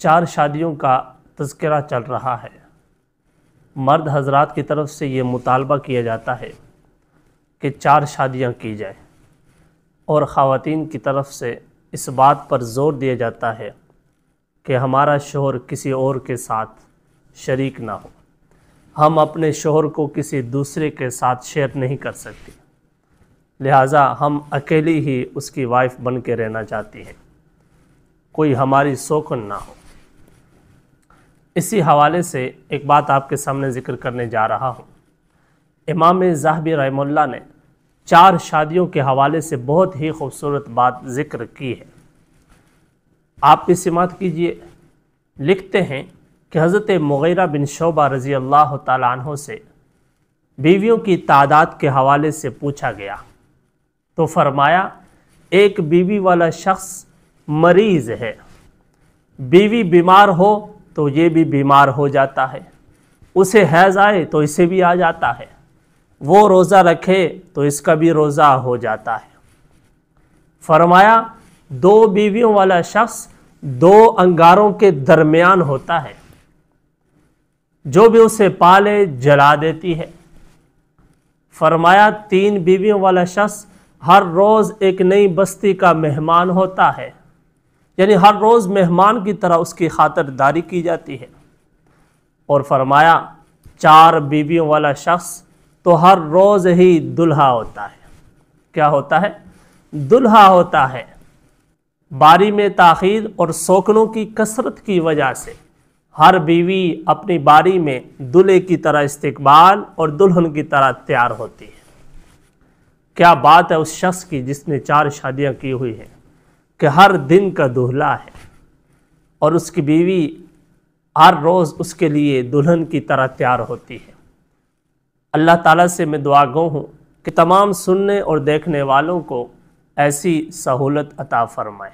4 شادیوں کا تذکرہ چل رہا ہے۔ مرد حضرات کی طرف سے یہ مطالبہ کیا جاتا ہے کہ 4 شادیاں کی جائیں، اور خواتین کی طرف سے اس بات پر زور دیا جاتا ہے کہ ہمارا شوہر کسی اور کے ساتھ شریک نہ ہو، ہم اپنے شوہر کو کسی دوسرے کے ساتھ شیئر نہیں کر سکتے، لہٰذا ہم اکیلی ہی اس کی وائف بن کے رہنا چاہتی ہیں، کوئی ہماری سوکن نہ ہو۔ اسی حوالے سے ایک بات آپ کے سامنے ذکر کرنے جا رہا ہوں۔ امام ذہبی رحمہ اللہ نے 4 شادیوں کے حوالے سے بہت ہی خوبصورت بات ذکر کی ہے، آپ بھی سماعت کیجئے۔ لکھتے ہیں کہ حضرت مغیرہ بن شعبہ رضی اللہ تعالیٰ عنہ سے بیویوں کی تعداد کے حوالے سے پوچھا گیا تو فرمایا ایک بیوی والا شخص مریض ہے، بیوی بیمار ہو تو یہ بھی بیمار ہو جاتا ہے، اسے حیض آئے تو اسے بھی آ جاتا ہے، وہ روزہ رکھے تو اس کا بھی روزہ ہو جاتا ہے۔ فرمایا 2 بیویوں والا شخص 2 انگاروں کے درمیان ہوتا ہے، جو بھی اسے پالے جلا دیتی ہے۔ فرمایا 3 بیویوں والا شخص ہر روز ایک نئی بستی کا مہمان ہوتا ہے، یعنی ہر روز مہمان کی طرح اس کی خاطرداری کی جاتی ہے۔ اور فرمایا 4 بیویوں والا شخص تو ہر روز ہی دلہا ہوتا ہے۔ کیا ہوتا ہے؟ دلہا ہوتا ہے۔ باری میں تاخیر اور سوکنوں کی کثرت کی وجہ سے ہر بیوی اپنی باری میں دلہے کی طرح استقبال اور دلہن کی طرح تیار ہوتی ہے۔ کیا بات ہے اس شخص کی جس نے 4 شادیاں کی ہوئی ہیں کہ ہر دن کا دلہا ہے، اور اس کی بیوی ہر روز اس کے لیے دلہن کی طرح تیار ہوتی ہے۔ اللہ تعالیٰ سے میں دعا گو ہوں کہ تمام سننے اور دیکھنے والوں کو ایسی سہولت عطا فرمائے۔